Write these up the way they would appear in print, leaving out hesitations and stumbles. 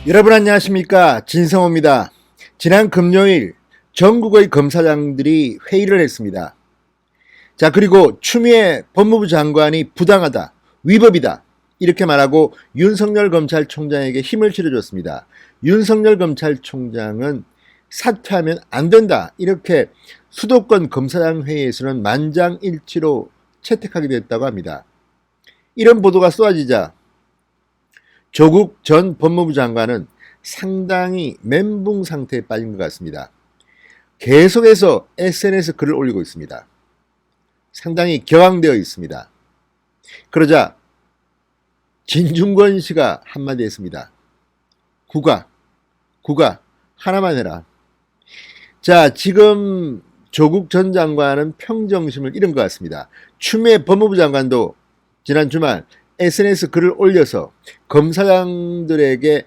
여러분 안녕하십니까, 진성호입니다. 지난 금요일 전국의 검사장들이 회의를 했습니다. 자, 그리고 추미애 법무부 장관이 부당하다, 위법이다 이렇게 말하고 윤석열 검찰총장에게 힘을 실어줬습니다. 윤석열 검찰총장은 사퇴하면 안 된다, 이렇게 수도권 검사장 회의에서는 만장일치로 채택하게 됐다고 합니다. 이런 보도가 쏟아지자 조국 전 법무부 장관은 상당히 멘붕 상태에 빠진 것 같습니다. 계속해서 SNS 글을 올리고 있습니다. 상당히 격앙되어 있습니다. 그러자 진중권 씨가 한마디 했습니다. 국가 하나만 해라. 자, 지금 조국 전 장관은 평정심을 잃은 것 같습니다. 추미애 법무부 장관도 지난 주말 SNS 글을 올려서 검사장들에게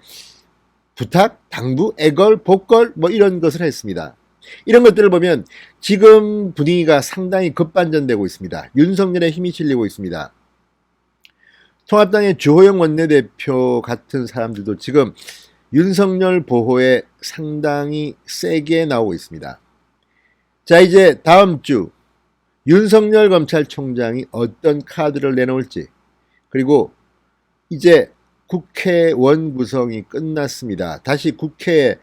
부탁, 당부, 애걸, 복걸 이런 것을 했습니다. 이런 것들을 보면 지금 분위기가 상당히 급반전되고 있습니다. 윤석열의 힘이 실리고 있습니다. 통합당의 주호영 원내대표 같은 사람들도 지금 윤석열 보호에 상당히 세게 나오고 있습니다. 자, 이제 다음 주 윤석열 검찰총장이 어떤 카드를 내놓을지, 그리고 이제 국회원 구성이 끝났습니다. 다시 국회에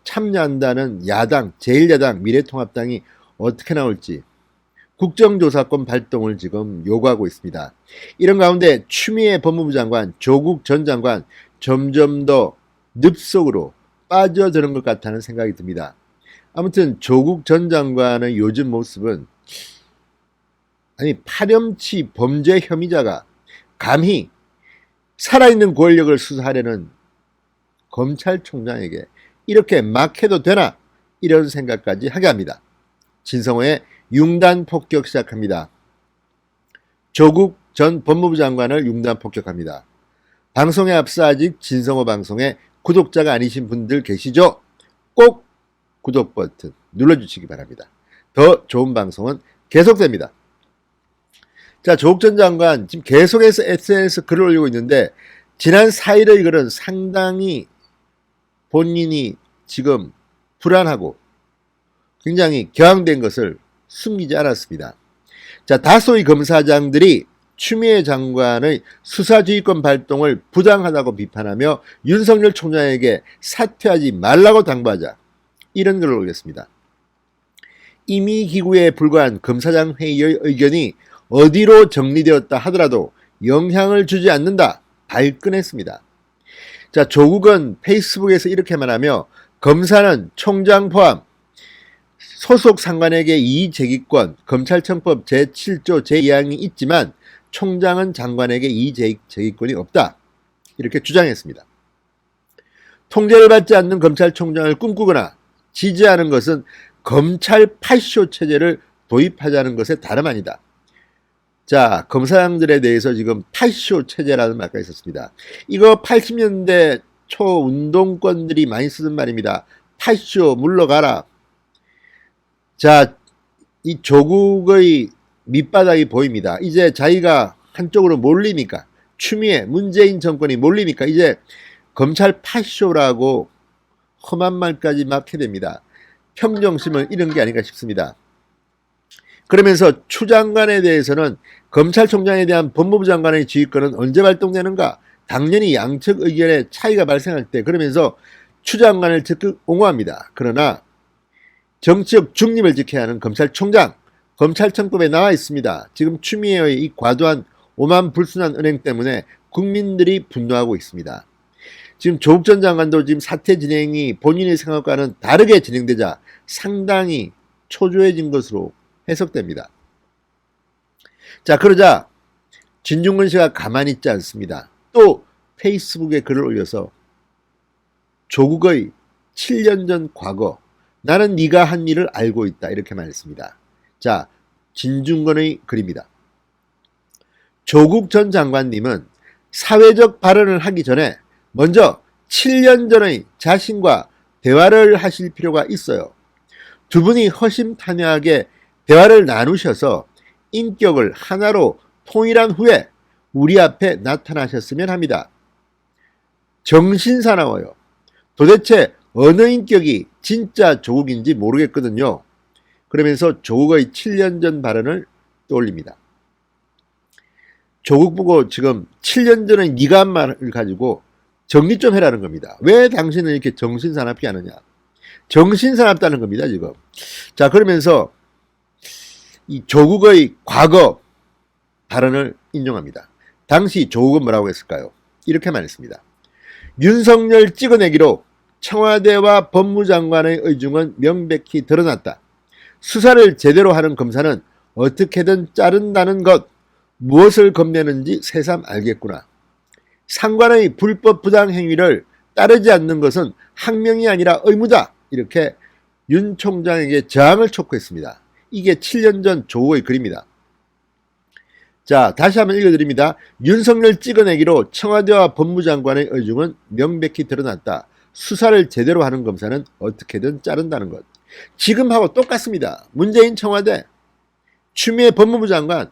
참여한다는 야당, 제1야당 미래통합당이 어떻게 나올지 국정조사권 발동을 지금 요구하고 있습니다. 이런 가운데 추미애 법무부 장관, 조국 전 장관 점점 더 늪속으로 빠져드는 것 같다는 생각이 듭니다. 아무튼 조국 전 장관의 요즘 모습은, 아니, 파렴치 범죄 혐의자가 감히 살아있는 권력을 수사하려는 검찰총장에게 이렇게 막 해도 되나, 이런 생각까지 하게 합니다. 진성호의 융단 폭격 시작합니다. 조국 전 법무부 장관을 융단 폭격합니다. 방송에 앞서 아직 진성호 방송에 구독자가 아니신 분들 계시죠? 꼭 구독 버튼 눌러주시기 바랍니다. 더 좋은 방송은 계속됩니다. 자, 조국 전 장관 지금 계속해서 SNS 글을 올리고 있는데, 지난 4일의 글은 상당히 본인이 지금 불안하고 굉장히 격앙된 것을 숨기지 않았습니다. 자, 다수의 검사장들이 추미애 장관의 수사지휘권 발동을 부당하다고 비판하며 윤석열 총장에게 사퇴하지 말라고 당부하자, 이런 글을 올렸습니다. 임의기구에 불과한 검사장 회의의 의견이 어디로 정리되었다 하더라도 영향을 주지 않는다, 발끈했습니다. 자, 조국은 페이스북에서 이렇게 말하며, 검사는 총장 포함 소속 상관에게 이의제기권, 검찰청법 제7조 제2항이 있지만 총장은 장관에게 이의제기권이 없다, 이렇게 주장했습니다. 통제를 받지 않는 검찰총장을 꿈꾸거나 지지하는 것은 검찰 파쇼 체제를 도입하자는 것에 다름 아니다. 자, 검사장들에 대해서 지금 파쇼 체제라는 말가 있었습니다. 이거 80년대 초 운동권들이 많이 쓰던 말입니다. 파쇼 물러가라. 자, 이 조국의 밑바닥이 보입니다. 이제 자기가 한쪽으로 몰리니까, 추미애 문재인 정권이 몰리니까 이제 검찰 파쇼라고 험한 말까지 막 해댑니다. 평정심을 잃은 게 아닌가 싶습니다. 그러면서 추 장관에 대해서는 검찰총장에 대한 법무부 장관의 지휘권은 언제 발동되는가? 당연히 양측 의견의 차이가 발생할 때, 그러면서 추 장관을 적극 옹호합니다. 그러나 정치적 중립을 지켜야 하는 검찰총장, 검찰청법에 나와 있습니다. 지금 추미애의 이 과도한 오만불순한 은행 때문에 국민들이 분노하고 있습니다. 지금 조국 전 장관도 지금 사태 진행이 본인의 생각과는 다르게 진행되자 상당히 초조해진 것으로 해석됩니다. 자, 그러자 진중권 씨가 가만히 있지 않습니다. 또 페이스북에 글을 올려서 조국의 7년 전 과거, 나는 네가 한 일을 알고 있다, 이렇게 말했습니다. 자, 진중권의 글입니다. 조국 전 장관님은 사회적 발언을 하기 전에 먼저 7년 전의 자신과 대화를 하실 필요가 있어요. 두 분이 허심탄회하게 대화를 나누셔서 인격을 하나로 통일한 후에 우리 앞에 나타나셨으면 합니다. 정신 사나워요. 도대체 어느 인격이 진짜 조국인지 모르겠거든요. 그러면서 조국의 7년 전 발언을 떠올립니다. 조국 보고 지금 7년 전에 네가 한 말을 가지고 정리 좀 해라는 겁니다. 왜 당신은 이렇게 정신사납게 하느냐. 정신사납다는 겁니다, 지금. 자, 그러면서 이 조국의 과거 발언을 인용합니다. 당시 조국은 뭐라고 했을까요? 이렇게 말했습니다. 윤석열 찍어내기로 청와대와 법무장관의 의중은 명백히 드러났다. 수사를 제대로 하는 검사는 어떻게든 자른다는 것, 무엇을 겁내는지 새삼 알겠구나. 상관의 불법 부당 행위를 따르지 않는 것은 항명이 아니라 의무다. 이렇게 윤 총장에게 저항을 촉구했습니다. 이게 7년 전 조국의 글입니다. 자, 다시 한번 읽어드립니다. 윤석열 찍어내기로 청와대와 법무장관의 의중은 명백히 드러났다. 수사를 제대로 하는 검사는 어떻게든 자른다는 것. 지금하고 똑같습니다. 문재인 청와대, 추미애 법무부 장관,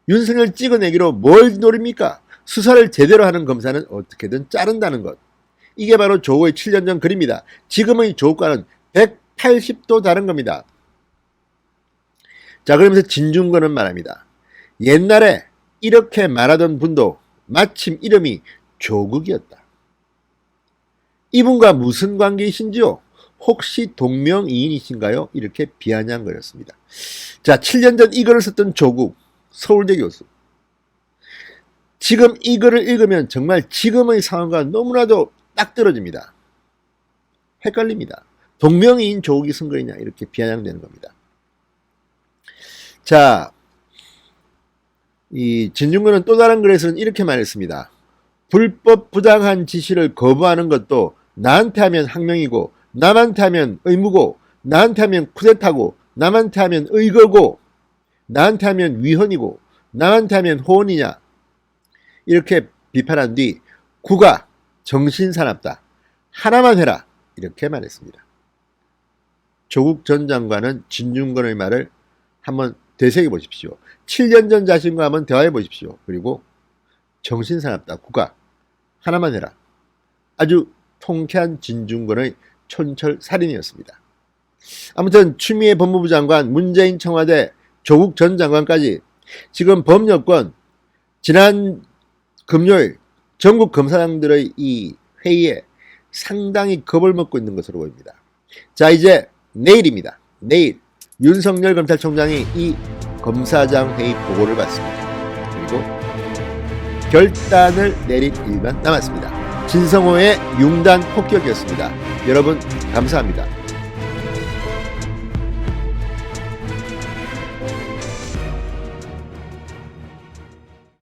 윤석열 찍어내기로 뭘 노립니까? 수사를 제대로 하는 검사는 어떻게든 자른다는 것. 이게 바로 조국의 7년 전 글입니다. 지금의 조국과는 180도 다른 겁니다. 자, 그러면서 진중권은 말합니다. 옛날에 이렇게 말하던 분도 마침 이름이 조국이었다. 이분과 무슨 관계이신지요? 혹시 동명이인이신가요? 이렇게 비아냥거렸습니다. 자, 7년 전 이 글을 썼던 조국, 서울대 교수. 지금 이 글을 읽으면 정말 지금의 상황과 너무나도 딱 떨어집니다. 헷갈립니다. 동명이인 조국이 쓴 글이냐 이렇게 비아냥되는 겁니다. 자, 이 진중권은 또 다른 글에서는 이렇게 말했습니다. 불법 부당한 지시를 거부하는 것도 나한테 하면 항명이고 남한테 하면 의무고 나한테 하면 쿠데타고 남한테 하면 의거고 나한테 하면 위헌이고 남한테 하면 호언이냐 이렇게 비판한 뒤 국가 정신사납다. 하나만 해라. 이렇게 말했습니다. 조국 전 장관은 진중권의 말을 한번 되새겨 보십시오. 7년 전 자신과 한번 대화해 보십시오. 그리고 정신사납다. 국가 하나만 해라. 아주 통쾌한 진중권의 촌철살인이었습니다. 아무튼 추미애 법무부 장관, 문재인 청와대, 조국 전 장관까지 지금 범여권 지난 금요일 전국 검사장들의 이 회의에 상당히 겁을 먹고 있는 것으로 보입니다. 자, 이제 내일입니다. 내일 윤석열 검찰총장이 이 검사장 회의 보고를 받습니다. 그리고 결단을 내릴 일만 남았습니다. 진성호의 융단 폭격이었습니다. 여러분 감사합니다.